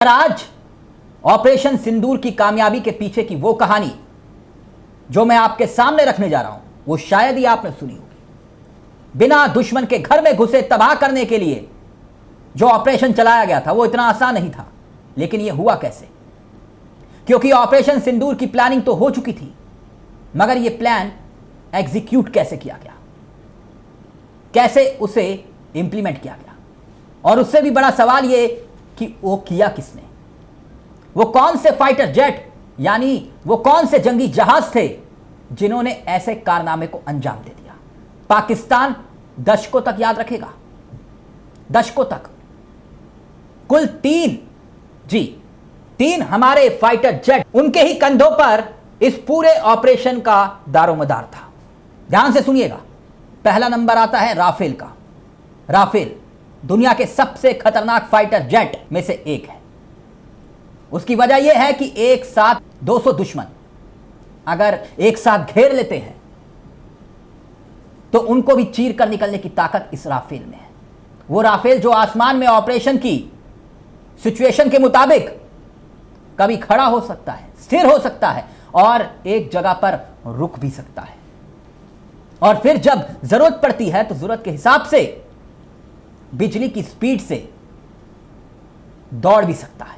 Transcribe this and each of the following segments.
आज ऑपरेशन सिंदूर की कामयाबी के पीछे की वो कहानी जो मैं आपके सामने रखने जा रहा हूं, वो शायद ही आपने सुनी होगी। बिना दुश्मन के घर में घुसे तबाह करने के लिए जो ऑपरेशन चलाया गया था वो इतना आसान नहीं था। लेकिन ये हुआ कैसे? क्योंकि ऑपरेशन सिंदूर की प्लानिंग तो हो चुकी थी, मगर ये प्लान एग्जीक्यूट कैसे किया गया, कैसे उसे इंप्लीमेंट किया गया, और उससे भी बड़ा सवाल ये कि वो किया किसने? वो कौन से फाइटर जेट यानी वो कौन से जंगी जहाज थे जिन्होंने ऐसे कारनामे को अंजाम दे दिया? पाकिस्तान दशकों तक याद रखेगा, दशकों तक। कुल तीन हमारे फाइटर जेट, उनके ही कंधों पर इस पूरे ऑपरेशन का दारोमदार था। ध्यान से सुनिएगा। पहला नंबर आता है राफेल का। राफेल दुनिया के सबसे खतरनाक फाइटर जेट में से एक है। उसकी वजह यह है कि एक साथ 200 दुश्मन अगर एक साथ घेर लेते हैं तो उनको भी चीर कर निकलने की ताकत इस राफेल में है। वो राफेल जो आसमान में ऑपरेशन की सिचुएशन के मुताबिक कभी खड़ा हो सकता है, स्थिर हो सकता है और एक जगह पर रुक भी सकता है, और फिर जब जरूरत पड़ती है तो जरूरत के हिसाब से बिजली की स्पीड से दौड़ भी सकता है।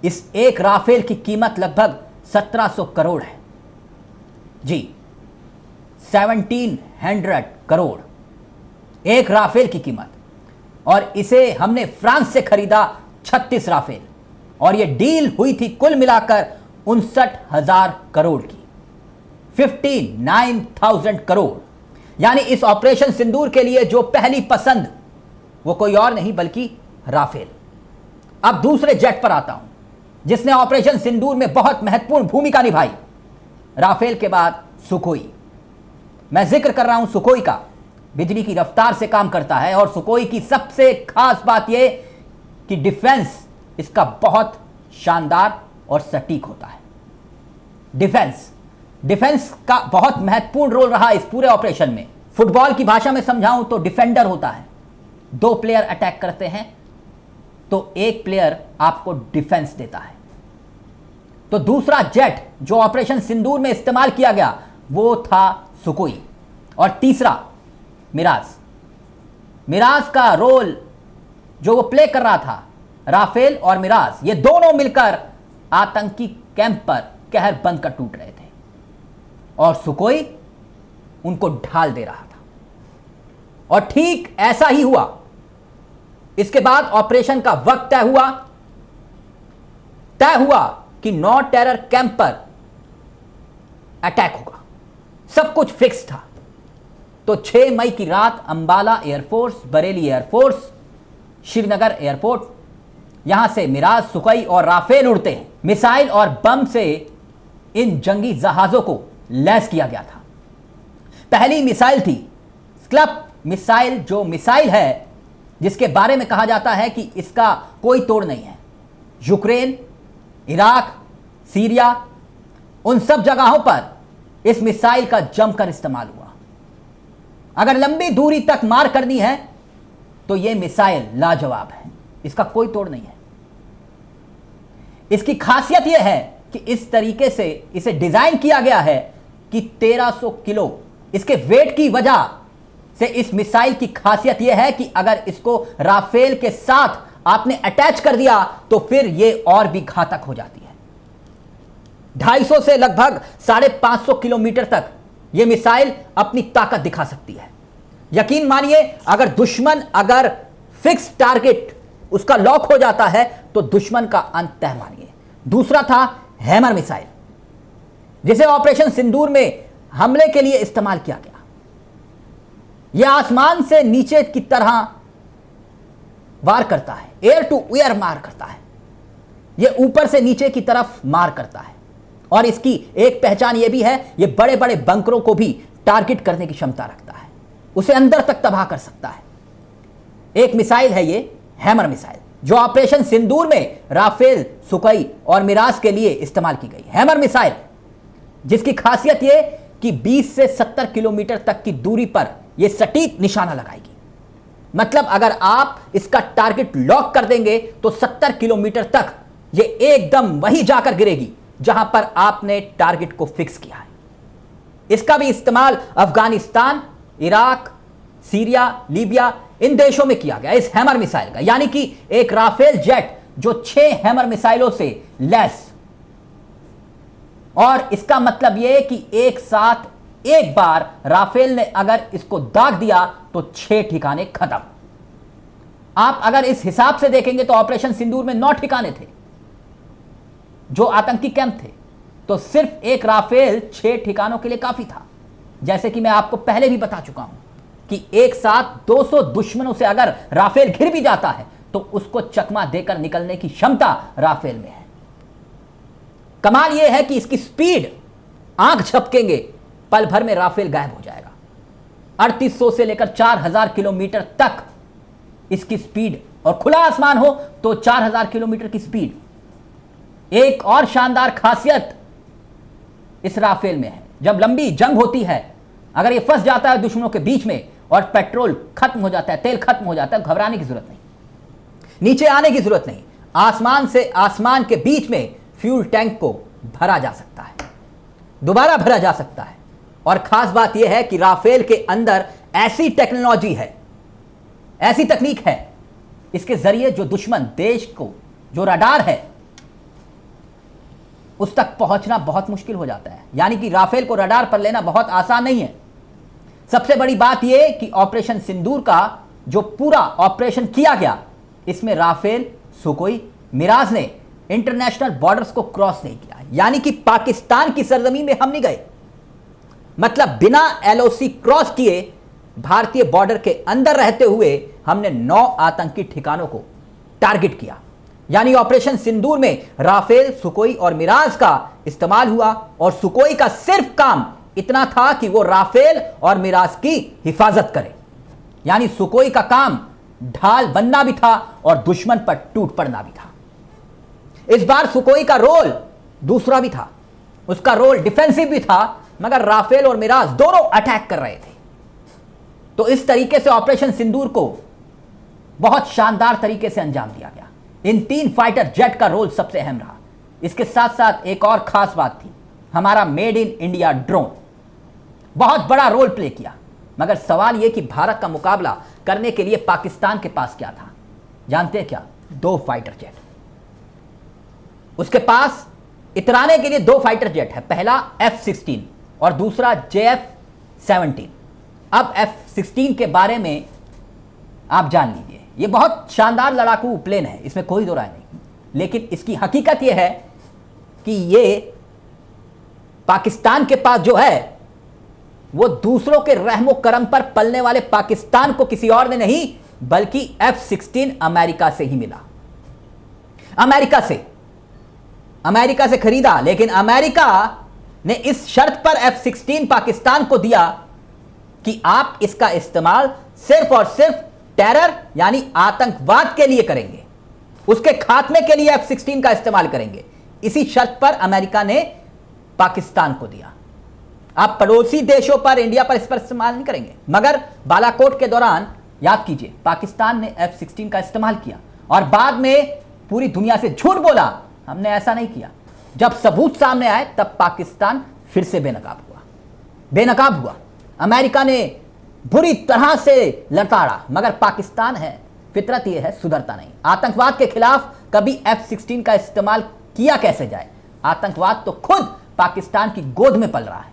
इस एक राफेल की कीमत लगभग 1700 करोड़ है। जी, 1700 करोड़ एक राफेल की कीमत, और इसे हमने फ्रांस से खरीदा 36 राफेल, और यह डील हुई थी कुल मिलाकर 59,000 करोड़ की, 59,000 करोड़। यानी इस ऑपरेशन सिंदूर के लिए जो पहली पसंद वो कोई और नहीं बल्कि राफेल। अब दूसरे जेट पर आता हूं जिसने ऑपरेशन सिंदूर में बहुत महत्वपूर्ण भूमिका निभाई। राफेल के बाद सुखोई। मैं जिक्र कर रहा हूं सुखोई का। बिजली की रफ्तार से काम करता है, और सुखोई की सबसे खास बात यह कि डिफेंस इसका बहुत शानदार और सटीक होता है। डिफेंस का बहुत महत्वपूर्ण रोल रहा इस पूरे ऑपरेशन में। फुटबॉल की भाषा में समझाऊं तो डिफेंडर होता है। 2 प्लेयर अटैक करते हैं तो एक प्लेयर आपको डिफेंस देता है। तो दूसरा जेट जो ऑपरेशन सिंदूर में इस्तेमाल किया गया वो था सुखोई, और तीसरा मिराज का रोल जो वो प्ले कर रहा था, राफेल और मिराज, ये दोनों मिलकर आतंकी कैंप पर कहर बनकर टूट रहे थे, और सुखोई उनको ढाल दे रहा था। और ठीक ऐसा ही हुआ। इसके बाद ऑपरेशन का वक्त तय हुआ कि 9 टेरर कैंप पर अटैक होगा। सब कुछ फिक्स था। तो 6 मई की रात Ambala air force, Bareilly air force, Srinagar airport, यहां से मिराज, सुखोई और राफेल उड़ते हैं। मिसाइल और बम से इन जंगी जहाजों को लैस किया गया था। पहली मिसाइल थी स्कल्प मिसाइल, जो मिसाइल है जिसके बारे में कहा जाता है कि इसका कोई तोड़ नहीं है। यूक्रेन, इराक, सीरिया, उन सब जगहों पर इस मिसाइल का जमकर इस्तेमाल हुआ। अगर लंबी दूरी तक मार करनी है तो यह मिसाइल लाजवाब है, इसका कोई तोड़ नहीं है। इसकी खासियत यह है कि इस तरीके से इसे डिजाइन किया गया है कि 1300 किलो इसके वेट की वजह से इस मिसाइल की खासियत यह है कि अगर इसको राफेल के साथ आपने अटैच कर दिया तो फिर यह और भी घातक हो जाती है। 250 से लगभग 550 किलोमीटर तक यह मिसाइल अपनी ताकत दिखा सकती है। यकीन मानिए, अगर दुश्मन फिक्स टारगेट उसका लॉक हो जाता है तो दुश्मन का अंत तय मानिए। दूसरा था हैमर मिसाइल, जिसे ऑपरेशन सिंदूर में हमले के लिए इस्तेमाल किया गया। यह आसमान से नीचे की तरह वार करता है, एयर टू एयर मार करता है। यह ऊपर से नीचे की तरफ मार करता है, और इसकी एक पहचान यह भी है, यह बड़े बड़े बंकरों को भी टारगेट करने की क्षमता रखता है, उसे अंदर तक तबाह कर सकता है। एक मिसाइल है ये हैमर मिसाइल, जो ऑपरेशन सिंदूर में राफेल, सुखोई और मिराज के लिए इस्तेमाल की गई। हैमर मिसाइल जिसकी खासियत यह कि 20 से 70 किलोमीटर तक की दूरी पर यह सटीक निशाना लगाएगी। मतलब अगर आप इसका टारगेट लॉक कर देंगे तो 70 किलोमीटर तक ये एकदम वहीं जाकर गिरेगी जहां पर आपने टारगेट को फिक्स किया है। इसका भी इस्तेमाल अफगानिस्तान, इराक, सीरिया, लीबिया इन देशों में किया गया इस हैमर मिसाइल का। यानी कि एक राफेल जेट जो 6 हैमर मिसाइलों से लैस, और इसका मतलब यह कि एक साथ एक बार राफेल ने अगर इसको दाग दिया तो 6 ठिकाने खत्म। आप अगर इस हिसाब से देखेंगे तो ऑपरेशन सिंदूर में 9 ठिकाने थे जो आतंकी कैंप थे, तो सिर्फ एक राफेल 6 ठिकानों के लिए काफी था। जैसे कि मैं आपको पहले भी बता चुका हूं कि एक साथ 200 दुश्मनों से अगर राफेल घिर भी जाता है तो उसको चकमा देकर निकलने की क्षमता राफेल में है। कमाल यह है कि इसकी स्पीड, आंख झपकेंगे पल भर में राफेल गायब हो जाएगा। 3800 से लेकर 4000 किलोमीटर तक इसकी स्पीड, और खुला आसमान हो तो 4000 किलोमीटर की स्पीड। एक और शानदार खासियत इस राफेल में है, जब लंबी जंग होती है, अगर ये फंस जाता है दुश्मनों के बीच में और पेट्रोल खत्म हो जाता है, तेल खत्म हो जाता है, घबराने की जरूरत नहीं, नीचे आने की जरूरत नहीं। आसमान से आसमान के बीच में फ्यूल टैंक को भरा जा सकता है, दोबारा भरा जा सकता है। और खास बात यह है कि राफेल के अंदर ऐसी टेक्नोलॉजी है, ऐसी तकनीक है, इसके जरिए जो दुश्मन देश को, जो रडार है, उस तक पहुंचना बहुत मुश्किल हो जाता है। यानी कि राफेल को रडार पर लेना बहुत आसान नहीं है। सबसे बड़ी बात यह कि ऑपरेशन सिंदूर का जो पूरा ऑपरेशन किया गया, इसमें राफेल, सुकोई, मिराज ने इंटरनेशनल बॉर्डर्स को क्रॉस नहीं किया। यानी कि पाकिस्तान की सरजमीन में हम नहीं गए, मतलब बिना एलओसी क्रॉस किए भारतीय बॉर्डर के अंदर रहते हुए हमने 9 आतंकी ठिकानों को टारगेट किया। यानी ऑपरेशन सिंदूर में राफेल, सुकोई और मिराज का इस्तेमाल हुआ, और सुकोई का सिर्फ काम इतना था कि वो राफेल और मिराज की हिफाजत करे। यानी सुकोई का काम ढाल बनना भी था और दुश्मन पर टूट पड़ना भी था। इस बार सुकोई का रोल दूसरा भी था, उसका रोल डिफेंसिव भी था, मगर राफेल और मिराज दोनों अटैक कर रहे थे। तो इस तरीके से ऑपरेशन सिंदूर को बहुत शानदार तरीके से अंजाम दिया गया। इन 3 फाइटर जेट का रोल सबसे अहम रहा। इसके साथ साथ एक और खास बात थी, हमारा मेड इन इंडिया ड्रोन बहुत बड़ा रोल प्ले किया। मगर सवाल यह कि भारत का मुकाबला करने के लिए पाकिस्तान के पास क्या था? जानते हैं क्या? 2 फाइटर जेट। उसके पास इतराने के लिए 2 फाइटर जेट है, पहला F-16 और दूसरा JF-17। अब F-16 के बारे में आप जान लीजिए, यह बहुत शानदार लड़ाकू प्लेन है, इसमें कोई दो राय नहीं। लेकिन इसकी हकीकत यह है कि यह पाकिस्तान के पास जो है वो दूसरों के रहमो करम पर पलने वाले पाकिस्तान को किसी और ने नहीं, बल्कि F-16 अमेरिका से ही मिला। अमेरिका से खरीदा, लेकिन अमेरिका ने इस शर्त पर F-16 पाकिस्तान को दिया कि आप इसका इस्तेमाल सिर्फ और सिर्फ टेरर यानी आतंकवाद के लिए करेंगे, उसके खात्मे के लिए F-16 का इस्तेमाल करेंगे। इसी शर्त पर अमेरिका ने पाकिस्तान को दिया। आप पड़ोसी देशों पर, इंडिया पर इस पर इस्तेमाल नहीं करेंगे। मगर बालाकोट के दौरान याद कीजिए, पाकिस्तान ने F-16 का इस्तेमाल किया और बाद में पूरी दुनिया से झूठ बोला, हमने ऐसा नहीं किया। जब सबूत सामने आए तब पाकिस्तान फिर से बेनकाब हुआ। अमेरिका ने बुरी तरह से लताड़ा, मगर पाकिस्तान है, फितरत यह है, सुधरता नहीं। आतंकवाद के खिलाफ कभी F-16 का इस्तेमाल किया कैसे जाए? आतंकवाद तो खुद पाकिस्तान की गोद में पल रहा है,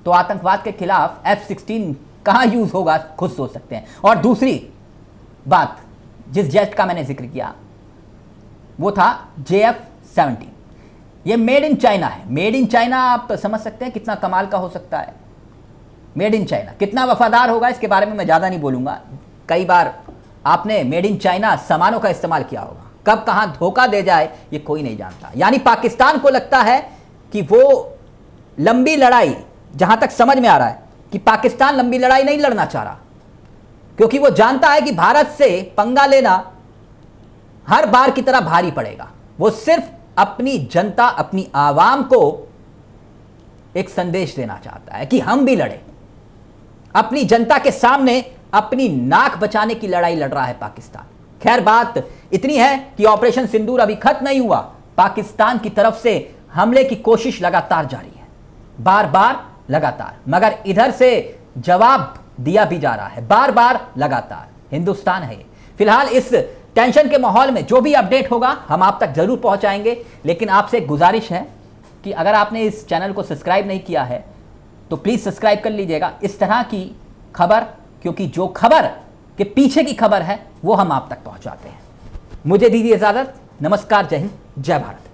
तो आतंकवाद के खिलाफ F-16 कहां यूज होगा खुद सोच सकते हैं। और दूसरी बात, जिस जेट का मैंने जिक्र किया वो था JF-17। ये मेड इन चाइना है। मेड इन चाइना आप समझ सकते हैं कितना कमाल का हो सकता है। मेड इन चाइना कितना वफादार होगा इसके बारे में मैं ज़्यादा नहीं बोलूँगा। कई बार आपने मेड इन चाइना सामानों का इस्तेमाल किया होगा, कब कहाँ धोखा दे जाए ये कोई नहीं जानता। यानी पाकिस्तान को लगता है कि वो लंबी लड़ाई, जहाँ तक समझ में आ रहा है कि पाकिस्तान लंबी लड़ाई नहीं लड़ना चाह रहा, क्योंकि वो जानता है कि भारत से पंगा लेना हर बार की तरह भारी पड़ेगा। वो सिर्फ अपनी जनता, अपनी आवाम को एक संदेश देना चाहता है कि हम भी लड़े, अपनी जनता के सामने अपनी नाक बचाने की लड़ाई लड़ रहा है पाकिस्तान। खैर, बात इतनी है कि ऑपरेशन सिंदूर अभी खत्म नहीं हुआ। पाकिस्तान की तरफ से हमले की कोशिश लगातार जारी है, बार बार लगातार, मगर इधर से जवाब दिया भी जा रहा है, बार बार लगातार। हिंदुस्तान है। फिलहाल इस टेंशन के माहौल में जो भी अपडेट होगा हम आप तक जरूर पहुंचाएंगे। लेकिन आपसे एक गुजारिश है कि अगर आपने इस चैनल को सब्सक्राइब नहीं किया है तो प्लीज सब्सक्राइब कर लीजिएगा इस तरह की खबर, क्योंकि जो खबर के पीछे की खबर है वो हम आप तक पहुंचाते हैं। मुझे दीजिए इजाजत। नमस्कार, जय हिंद, जय भारत।